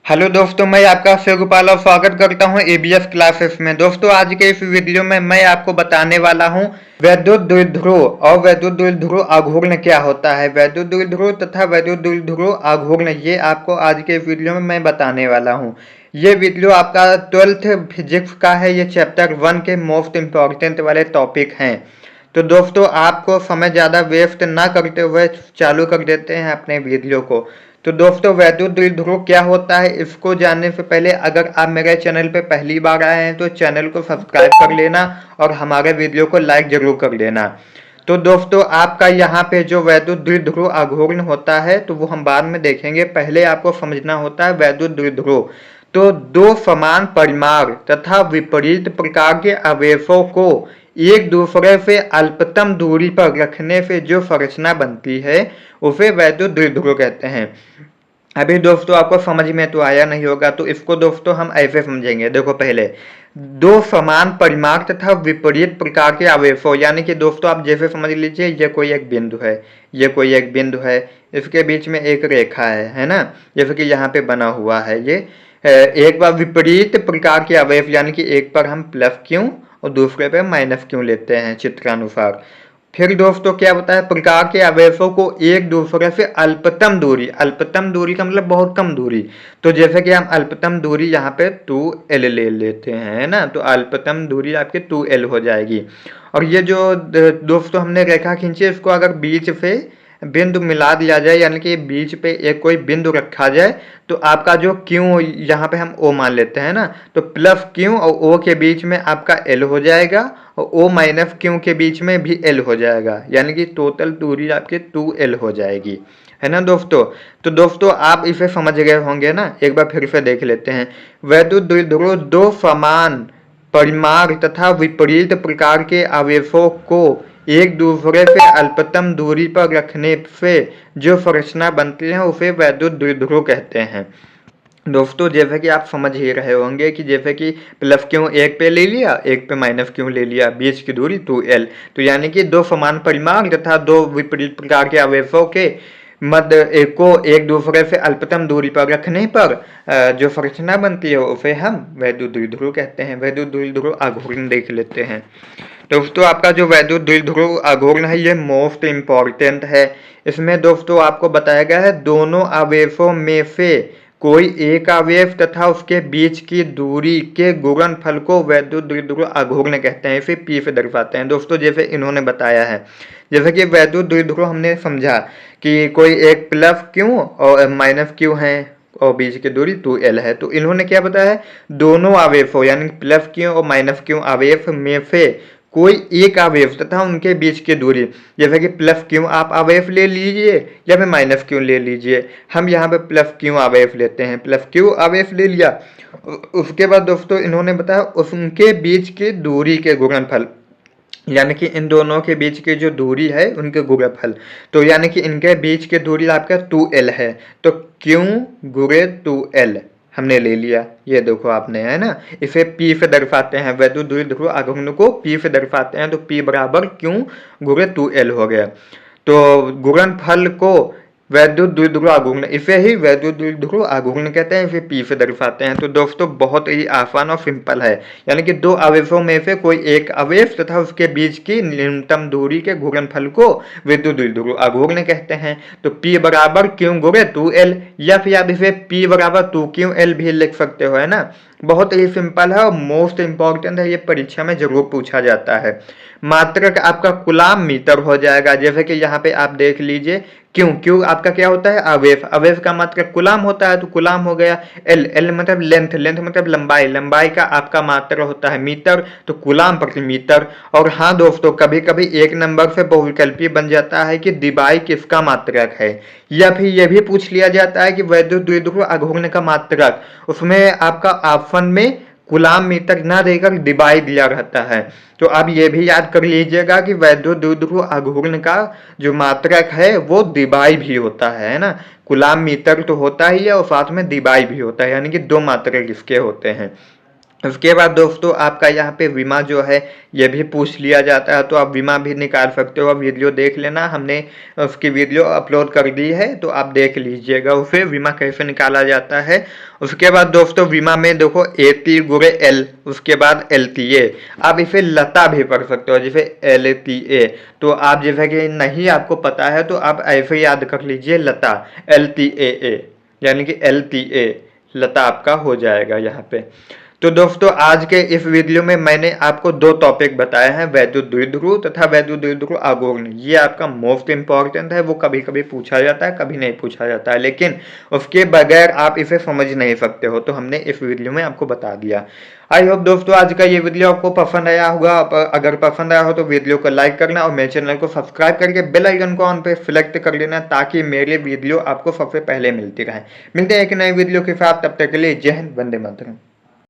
Hello दोस्तों, मैं आपका शिवगोपाल और स्वागत करता हूं एबीएस क्लासेस में। दोस्तों, आज के इस वीडियो में मैं आपको बताने वाला हूं वैद्युत द्विध्रुव और वैद्युत द्विध्रुव आघूर्ण क्या होता है। वैद्युत द्विध्रुव तथा वैद्युत द्विध्रुव आघूर्ण ये आपको आज के इस वीडियो में मैं बताने वाला हूं। ये वीडियो आपका 12th फिजिक्स का है। ये चैप्टर 1 के मोस्ट इम्पॉर्टेंट वाले टॉपिक हैं। तो दोस्तों, आपको समय ज़्यादा वेस्ट ना करते हुए चालू कर देते हैं अपने वीडियो को। तो दोस्तों, वैद्युत द्विध्रुव क्या होता है इसको जानने से पहले अगर आप मेरे चैनल पे पहली बार आए हैं तो चैनल को सब्सक्राइब कर लेना और हमारे वीडियो को लाइक जरूर कर लेना। तो दोस्तों, आपका यहाँ पे जो वैद्युत द्विध्रुव आघूर्ण होता है तो वो हम बाद में देखेंगे। पहले आपको समझना होता है वैद्युत द्विध्रुव। तो दो समान परिमाण तथा विपरीत प्रकार के आवेशों को एक दूसरे से अल्पतम दूरी पर रखने से जो संरचना बनती है उसे वैद्युत द्विध्रुव कहते हैं। अभी दोस्तों आपको समझ में तो आया नहीं होगा, तो इसको दोस्तों हम ऐसे समझेंगे। देखो, पहले दो समान परिमाण तथा विपरीत प्रकार के आवेशों, यानी कि दोस्तों आप जैसे समझ लीजिए ये कोई एक बिंदु है, ये कोई एक बिंदु है, इसके बीच में एक रेखा है ना, जैसे कि यहाँ पे बना हुआ है ये। एक बार विपरीत प्रकार के आवेश, यानी कि एक पर हम प्लस क्यों और दूसरे पे माइनस क्यों लेते हैं चित्रानुसार। फिर दोस्तों क्या होता है, प्रकार के आवेशों को एक दूसरे से अल्पतम दूरी, अल्पतम दूरी का मतलब बहुत कम दूरी। तो जैसे कि हम अल्पतम दूरी यहाँ पे 2l ले लेते हैं ना, तो अल्पतम दूरी आपकी 2l हो जाएगी। और ये जो दोस्तों हमने रेखा खींची है इसको अगर बीच से बिंदु मिला दिया जाए, यानी कि बीच पे एक कोई बिंदु रखा जाए, तो आपका जो क्यू यहाँ पे हम ओ मान लेते हैं ना, तो प्लस क्यू और ओ के बीच में आपका एल हो जाएगा और ओ माइनस क्यू के बीच में भी एल हो जाएगा, यानी कि टोटल दूरी आपके 2l हो जाएगी, है ना दोस्तों। तो दोस्तों आप इसे समझ गए होंगे ना, एक बार फिर से देख लेते हैं। वैद्युत द्विध्रुव दो समान परिमाण तथा विपरीत प्रकार के आवेशों को एक दूसरे से अल्पतम दूरी पर रखने से जो संरचना बनती है उसे वैद्युत द्विध्रुव कहते हैं। दोस्तों जैसे कि आप समझ ही रहे होंगे कि जैसे कि प्लस क्यों एक पे ले लिया, एक पे माइनस क्यों ले लिया, बीच की दूरी 2l, तो यानी कि दो समान परिमाण तथा दो विपरीत प्रकार के आवेशों के मध्य एक को एक दूसरे से अल्पतम दूरी पर रखने पर जो संरचना बनती है उसे हम वैद्युत द्विध्रुव कहते हैं। वैद्युत द्विध्रुव आघूर्ण देख लेते हैं। दोस्तों आपका जो वैद्युत द्विध्रुव आघूर्ण है ये मोस्ट इम्पॉर्टेंट है। इसमें दोस्तों आपको बताया गया है दोनों आवेशों में से कोई एक आवेश तथा उसके बीच की दूरी के गुणनफल को वैद्युत द्विध्रुव आघूर्ण कहते हैं। इसे P से दर्शाते हैं दोस्तों, जैसे इन्होंने बताया है। जैसे कि वैद्युत द्विध्रुव हमने समझा कि कोई एक प्लस क्यू और माइनस क्यू है और बीच की दूरी 2l है, तो इन्होंने क्या बताया है, दोनों आवेशों यानी प्लस क्यू और माइनस क्यू आवेश में से कोई एक आवेश तथा उनके बीच की दूरी, जैसे कि प्लस क्यू आप आवेश ले लीजिए या फिर माइनस क्यू ले लीजिए। हम यहाँ पे प्लस क्यू आवेश लेते हैं, प्लस क्यू आवेश ले लिया। उसके बाद दोस्तों इन्होंने बताया उनके बीच की दूरी के गुणनफल, यानी कि इन दोनों के बीच की जो दूरी है उनके गुणनफल, तो यानी कि इनके बीच की दूरी आपका 2l है, तो क्यू गुणे 2l हमने ले लिया। ये देखो आपने, है ना, इसे P से दर्शाते हैं, वैद्युत द्विध्रुव आघूर्ण को P से दर्शाते हैं, तो P बराबर क्यू गुणे 2l हो गया। तो गुणनफल को वैद्युत द्विध्रुव आघूर्ण, इसे ही वैद्युत द्विध्रुव आघूर्ण कहते हैं, इसे P से दर्शाते हैं। तो दोस्तों बहुत ही आसान और सिंपल है, यानी कि दो आवेशों में से कोई एक आवेश तथा उसके बीच की न्यूनतम दूरी के गुणनफल को वैद्युत द्विध्रुव आघूर्ण कहते हैं। तो P बराबर क्यू गुणे 2l, या फिर आप इसे P बराबर 2ql भी लिख सकते हो, है ना। बहुत ही सिंपल है और मोस्ट इंपॉर्टेंट है, ये परीक्षा में जरूर पूछा जाता है। मात्रक आपका कूलाम मीटर हो जाएगा, जैसे कि यहाँ पे आप देख लीजिए क्यों, क्यों आपका क्या होता है, आवेश, आवेश का मात्रक कूलाम होता है, तो कूलाम हो गया। एल, एल मतलब लेंथ, लेंथ मतलब लंबाई, लंबाई का आपका मात्रक होता है मीटर, तो कूलाम प्रति मीटर। और हाँ दोस्तों, कभी कभी एक नंबर से बहुविकल्पी बन जाता है कि दिबाई किसका मात्रक है, या फिर यह भी पूछ लिया जाता है कि वैद्युत द्विध्रुव आघूर्ण का मात्रक, उसमें आपका ऑप्शन में कूलाम मीटर ना देकर डिबाई दिया रहता है। तो आप ये भी याद कर लीजिएगा कि वैद्युत द्विध्रुव आघूर्ण का जो मात्रक है वो डिबाई भी होता है ना। कूलाम मीटर तो होता ही है और साथ में डिबाई भी होता है, यानी कि दो मात्रक इसके होते हैं। उसके बाद दोस्तों आपका यहाँ पे बीमा जो है ये भी पूछ लिया जाता है, तो आप बीमा भी निकाल सकते हो। वीडियो देख लेना, हमने उसकी वीडियो अपलोड कर दी है, तो आप देख लीजिएगा उसे बीमा कैसे निकाला जाता है। उसके बाद दोस्तों बीमा में देखो AT×L, उसके बाद LTA, आप इसे लता भी पढ़ सकते हो जैसे LTA। तो आप जैसे कि नहीं आपको पता है तो आप ऐसे याद कर लीजिए लता, LTAA, यानी कि LTA लता आपका हो जाएगा यहाँ पे। तो दोस्तों आज के इस वीडियो में मैंने आपको दो टॉपिक बताए हैं, वैद्युत द्विध्रुव तथा वैद्युत द्विध्रुव आघूर्ण। ये आपका मोस्ट इंपॉर्टेंट है, वो कभी कभी पूछा जाता है, कभी नहीं पूछा जाता है, लेकिन उसके बगैर आप इसे समझ नहीं सकते हो, तो हमने इस वीडियो में आपको बता दिया। आई होप दोस्तों आज का ये वीडियो आपको पसंद आया होगा। अगर पसंद आया हो तो वीडियो को लाइक करना और मेरे चैनल को सब्सक्राइब करके बेल आइकन को ऑन पे सिलेक्ट कर लेना, ताकि मेरे वीडियो आपको सबसे पहले मिलती रहे। मिलते हैं एक नए वीडियो के साथ, तब तक के लिए जय हिंद, वंदे मातरम।